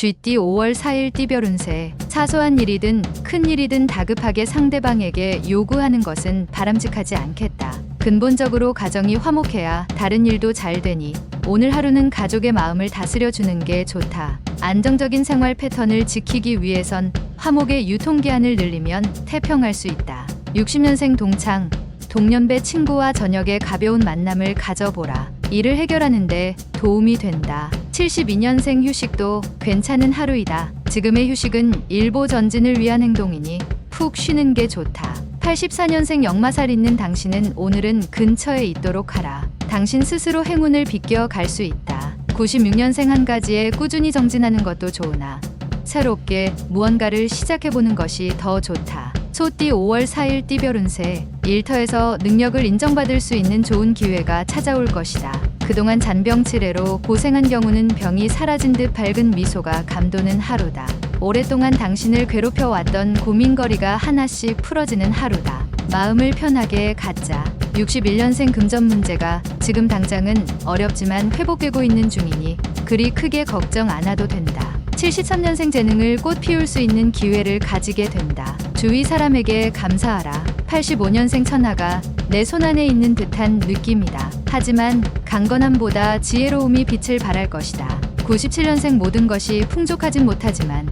쥐띠 5월 4일 띠별 운세. 사소한 일이든 큰 일이든 다급하게 상대방에게 요구하는 것은 바람직하지 않겠다. 근본적으로 가정이 화목해야 다른 일도 잘 되니 오늘 하루는 가족의 마음을 다스려주는 게 좋다. 안정적인 생활 패턴을 지키기 위해선 화목의 유통기한을 늘리면 태평할 수 있다. 60년생 동창. 동년배 친구와 저녁에 가벼운 만남을 가져보라. 일을 해결하는데 도움이 된다. 72년생 휴식도 괜찮은 하루이다. 지금의 휴식은 일보 전진을 위한 행동이니 푹 쉬는 게 좋다. 84년생 역마살 있는 당신은 오늘은 근처에 있도록 하라. 당신 스스로 행운을 비껴 갈 수 있다. 96년생 한 가지에 꾸준히 정진하는 것도 좋으나 새롭게 무언가를 시작해보는 것이 더 좋다. 소띠 5월 4일 띠별 운세. 일터에서 능력을 인정받을 수 있는 좋은 기회가 찾아올 것이다. 그동안 잔병치레로 고생한 경우는 병이 사라진 듯 밝은 미소가 감도는 하루다. 오랫동안 당신을 괴롭혀왔던 고민거리가 하나씩 풀어지는 하루다. 마음을 편하게 갖자. 61년생 금전 문제가 지금 당장은 어렵지만 회복되고 있는 중이니 그리 크게 걱정 안 해도 된다. 73년생 재능을 꽃 피울 수 있는 기회를 가지게 된다. 주위 사람에게 감사하라. 85년생 천하가 내 손안에 있는 듯한 느낌이다. 하지만 강건함보다 지혜로움이 빛을 발할 것이다. 97년생 모든 것이 풍족하진 못하지만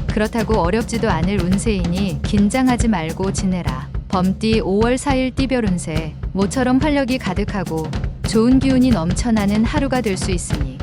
그렇다고 어렵지도 않을 운세이니 긴장하지 말고 지내라. 범띠 5월 4일 띠별 운세. 모처럼 활력이 가득하고 좋은 기운이 넘쳐나는 하루가 될 수 있으니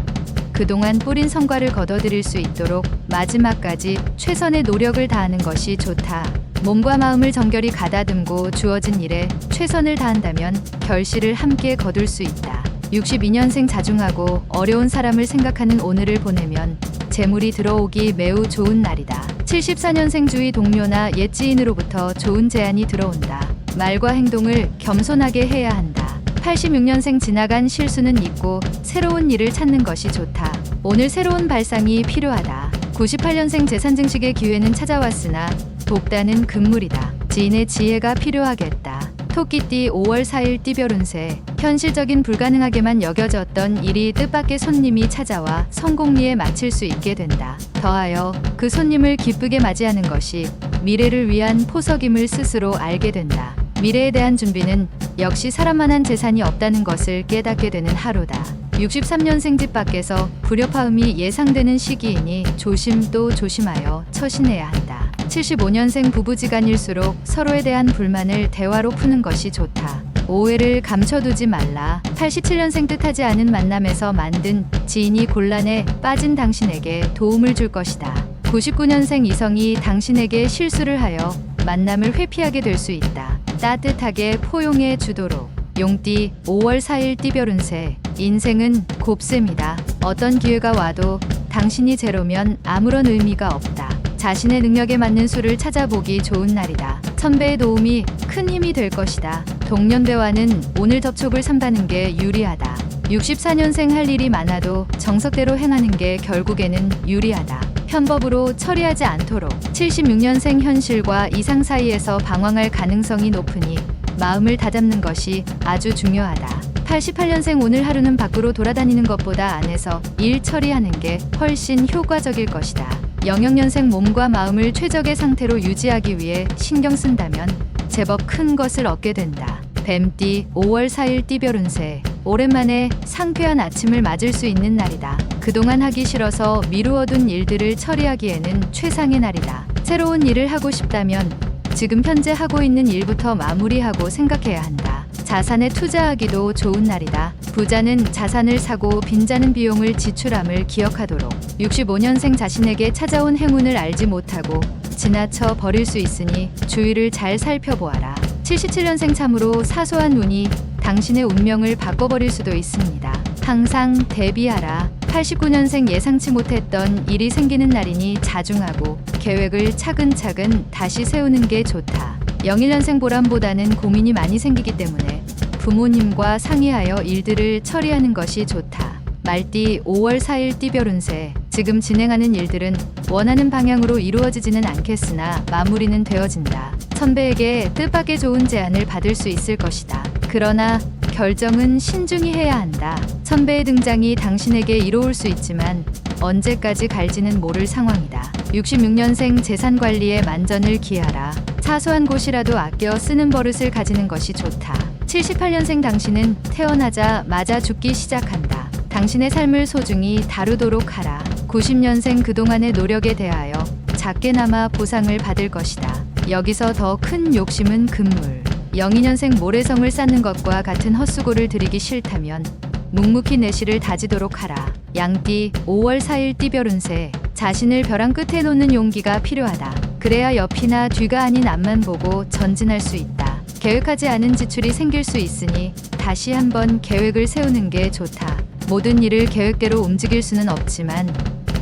그동안 뿌린 성과를 거둬들일 수 있도록 마지막까지 최선의 노력을 다하는 것이 좋다. 몸과 마음을 정결히 가다듬고 주어진 일에 최선을 다한다면 결실을 함께 거둘 수 있다. 62년생 자중하고 어려운 사람을 생각하는 오늘을 보내면 재물이 들어오기 매우 좋은 날이다. 74년생 주위 동료나 옛 지인으로부터 좋은 제안이 들어온다. 말과 행동을 겸손하게 해야 한다. 86년생 지나간 실수는 잊고 새로운 일을 찾는 것이 좋다. 오늘 새로운 발상이 필요하다. 98년생 재산 증식의 기회는 찾아왔으나 독단은 금물이다. 지인의 지혜가 필요하겠다. 토끼띠 5월 4일 띠별 운세. 현실적인 불가능하게만 여겨졌던 일이 뜻밖의 손님이 찾아와 성공리에 마칠 수 있게 된다. 더하여 그 손님을 기쁘게 맞이하는 것이 미래를 위한 포석임을 스스로 알게 된다. 미래에 대한 준비는 역시 사람만한 재산이 없다는 것을 깨닫게 되는 하루다. 63년생 집 밖에서 불협화음이 예상되는 시기이니 조심 또 조심하여 처신해야 한다. 75년생 부부지간일수록 서로에 대한 불만을 대화로 푸는 것이 좋다. 오해를 감춰두지 말라. 87년생 뜻하지 않은 만남에서 만든 지인이 곤란에 빠진 당신에게 도움을 줄 것이다. 99년생 이성이 당신에게 실수를 하여 만남을 회피하게 될 수 있다. 따뜻하게 포용해 주도록. 용띠 5월 4일 띠별 운세. 인생은 곱셈이다. 어떤 기회가 와도 당신이 제로면 아무런 의미가 없다. 자신의 능력에 맞는 수를 찾아보기 좋은 날이다. 선배의 도움이 큰 힘이 될 것이다. 동년배와는 오늘 접촉을 삼가는 게 유리하다. 64년생 할 일이 많아도 정석대로 행하는 게 결국에는 유리하다. 편법으로 처리하지 않도록. 76년생 현실과 이상 사이에서 방황할 가능성이 높으니 마음을 다잡는 것이 아주 중요하다. 88년생 오늘 하루는 밖으로 돌아다니는 것보다 안에서 일 처리하는 게 훨씬 효과적일 것이다. 00년생 몸과 마음을 최적의 상태로 유지하기 위해 신경 쓴다면 제법 큰 것을 얻게 된다. 뱀띠 5월 4일 띠별 운세. 오랜만에 상쾌한 아침을 맞을 수 있는 날이다. 그동안 하기 싫어서 미루어둔 일들을 처리하기에는 최상의 날이다. 새로운 일을 하고 싶다면 지금 현재 하고 있는 일부터 마무리하고 생각해야 한다. 자산에 투자하기도 좋은 날이다. 부자는 자산을 사고 빈자는 비용을 지출함을 기억하도록. 65년생 자신에게 찾아온 행운을 알지 못하고 지나쳐 버릴 수 있으니 주위를 잘 살펴보아라. 77년생 참으로 사소한 운이 당신의 운명을 바꿔버릴 수도 있습니다. 항상 대비하라. 89년생 예상치 못했던 일이 생기는 날이니 자중하고 계획을 차근차근 다시 세우는 게 좋다. 01년생 보람보다는 고민이 많이 생기기 때문에 부모님과 상의하여 일들을 처리하는 것이 좋다. 말띠 5월 4일 띠별 운세. 지금 진행하는 일들은 원하는 방향으로 이루어지지는 않겠으나 마무리는 되어진다. 선배에게 뜻밖의 좋은 제안을 받을 수 있을 것이다. 그러나 결정은 신중히 해야 한다. 선배의 등장이 당신에게 이로울 수 있지만 언제까지 갈지는 모를 상황이다. 66년생 재산관리에 만전을 기하라. 사소한 곳이라도 아껴 쓰는 버릇을 가지는 것이 좋다. 78년생 당신은 태어나자마자 죽기 시작한다. 당신의 삶을 소중히 다루도록 하라. 90년생 그동안의 노력에 대하여 작게나마 보상을 받을 것이다. 여기서 더 큰 욕심은 금물. 02년생 모래성을 쌓는 것과 같은 헛수고를 들이기 싫다면 묵묵히 내실을 다지도록 하라. 양띠 5월 4일 띠별 운세. 자신을 벼랑 끝에 놓는 용기가 필요하다. 그래야 옆이나 뒤가 아닌 앞만 보고 전진할 수 있다. 계획하지 않은 지출이 생길 수 있으니 다시 한번 계획을 세우는 게 좋다. 모든 일을 계획대로 움직일 수는 없지만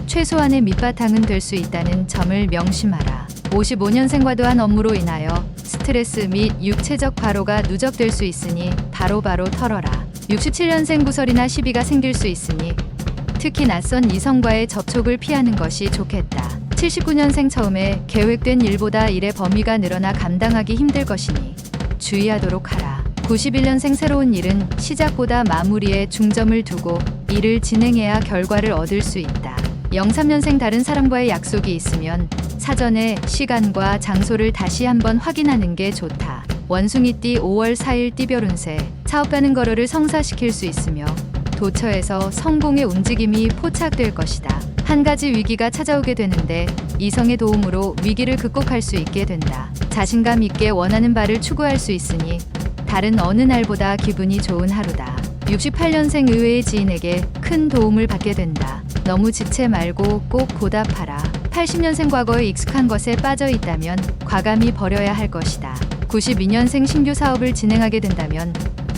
최소한의 밑바탕은 될 수 있다는 점을 명심하라. 55년생과 도한 업무로 인하여 스트레스 및 육체적 과로가 누적될 수 있으니 바로바로 털어라. 67년생 구설이나 시비가 생길 수 있으니 특히 낯선 이성과의 접촉을 피하는 것이 좋겠다. 79년생 처음에 계획된 일보다 일의 범위가 늘어나 감당하기 힘들 것이니 주의하도록 하라. 91년생 새로운 일은 시작보다 마무리에 중점을 두고 일을 진행해야 결과를 얻을 수 있다. 03년생 다른 사람과의 약속이 있으면 사전에 시간과 장소를 다시 한번 확인하는 게 좋다. 원숭이띠 5월 4일 띠별 운세. 사업가는 거래를 성사시킬 수 있으며 도처에서 성공의 움직임이 포착될 것이다. 한 가지 위기가 찾아오게 되는데 이성의 도움으로 위기를 극복할 수 있게 된다. 자신감 있게 원하는 바를 추구할 수 있으니 다른 어느 날보다 기분이 좋은 하루다. 68년생 의외의 지인에게 큰 도움을 받게 된다. 너무 지체 말고 꼭 보답하라. 80년생 과거에 익숙한 것에 빠져 있다면 과감히 버려야 할 것이다. 92년생 신규 사업을 진행하게 된다면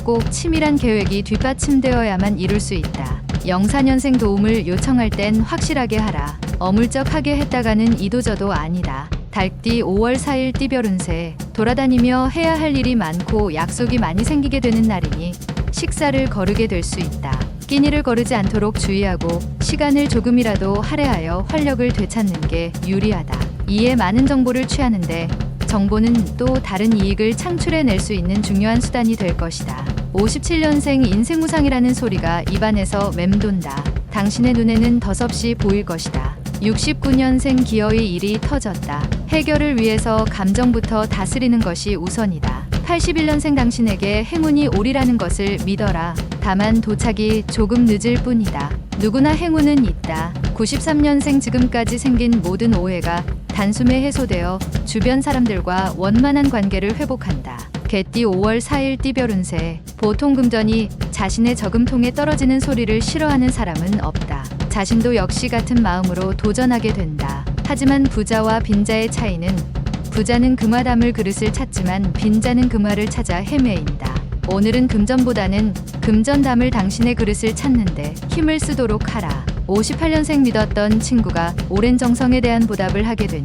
꼭 치밀한 계획이 뒷받침되어야만 이룰 수 있다. 04년생 도움을 요청할 땐 확실하게 하라. 어물쩍하게 했다가는 이도저도 아니다. 달띠 5월 4일 띠별 운세. 돌아다니며 해야 할 일이 많고 약속이 많이 생기게 되는 날이니 식사를 거르게 될 수 있다. 끼니를 거르지 않도록 주의하고 시간을 조금이라도 할애하여 활력을 되찾는 게 유리하다. 이에 많은 정보를 취하는데 정보는 또 다른 이익을 창출해낼 수 있는 중요한 수단이 될 것이다. 57년생 인생무상이라는 소리가 입안에서 맴돈다. 당신의 눈에는 덧없이 보일 것이다. 69년생 기어이 일이 터졌다. 해결을 위해서 감정부터 다스리는 것이 우선이다. 81년생 당신에게 행운이 오리라는 것을 믿어라. 다만 도착이 조금 늦을 뿐이다. 누구나 행운은 있다. 93년생 지금까지 생긴 모든 오해가 단숨에 해소되어 주변 사람들과 원만한 관계를 회복한다. 개띠 5월 4일 띠별 운세. 보통 금전이 자신의 저금통에 떨어지는 소리를 싫어하는 사람은 없다. 자신도 역시 같은 마음으로 도전하게 된다. 하지만 부자와 빈자의 차이는 부자는 금화 담을 그릇을 찾지만 빈자는 금화를 찾아 헤매인다. 오늘은 금전보다는 금전 담을 당신의 그릇을 찾는데 힘을 쓰도록 하라. 58년생 믿었던 친구가 오랜 정성에 대한 보답을 하게 되니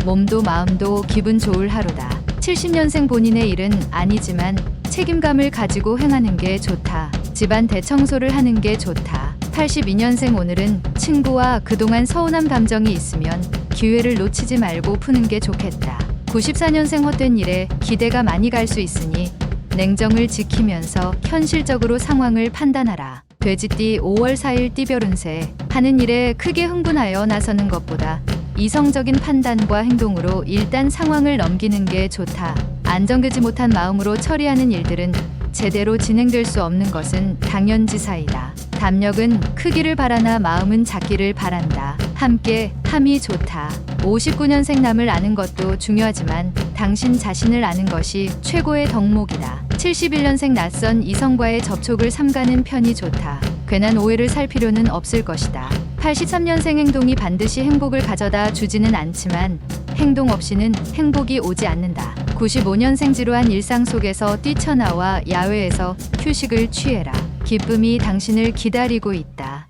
몸도 마음도 기분 좋을 하루다. 70년생 본인의 일은 아니지만 책임감을 가지고 행하는 게 좋다. 집안 대청소를 하는 게 좋다. 82년생 오늘은 친구와 그동안 서운한 감정이 있으면 기회를 놓치지 말고 푸는 게 좋겠다. 94년생 헛된 일에 기대가 많이 갈 수 있으니 냉정을 지키면서 현실적으로 상황을 판단하라. 돼지띠 5월 4일 띠별 운세. 하는 일에 크게 흥분하여 나서는 것보다 이성적인 판단과 행동으로 일단 상황을 넘기는 게 좋다. 안정되지 못한 마음으로 처리하는 일들은 제대로 진행될 수 없는 것은 당연지사이다. 담력은 크기를 바라나 마음은 작기를 바란다. 함께 함이 좋다. 59년생 남을 아는 것도 중요하지만 당신 자신을 아는 것이 최고의 덕목이다. 71년생 낯선 이성과의 접촉을 삼가는 편이 좋다. 괜한 오해를 살 필요는 없을 것이다. 83년생 행동이 반드시 행복을 가져다 주지는 않지만 행동 없이는 행복이 오지 않는다. 95년생 지루한 일상 속에서 뛰쳐나와 야외에서 휴식을 취해라. 기쁨이 당신을 기다리고 있다.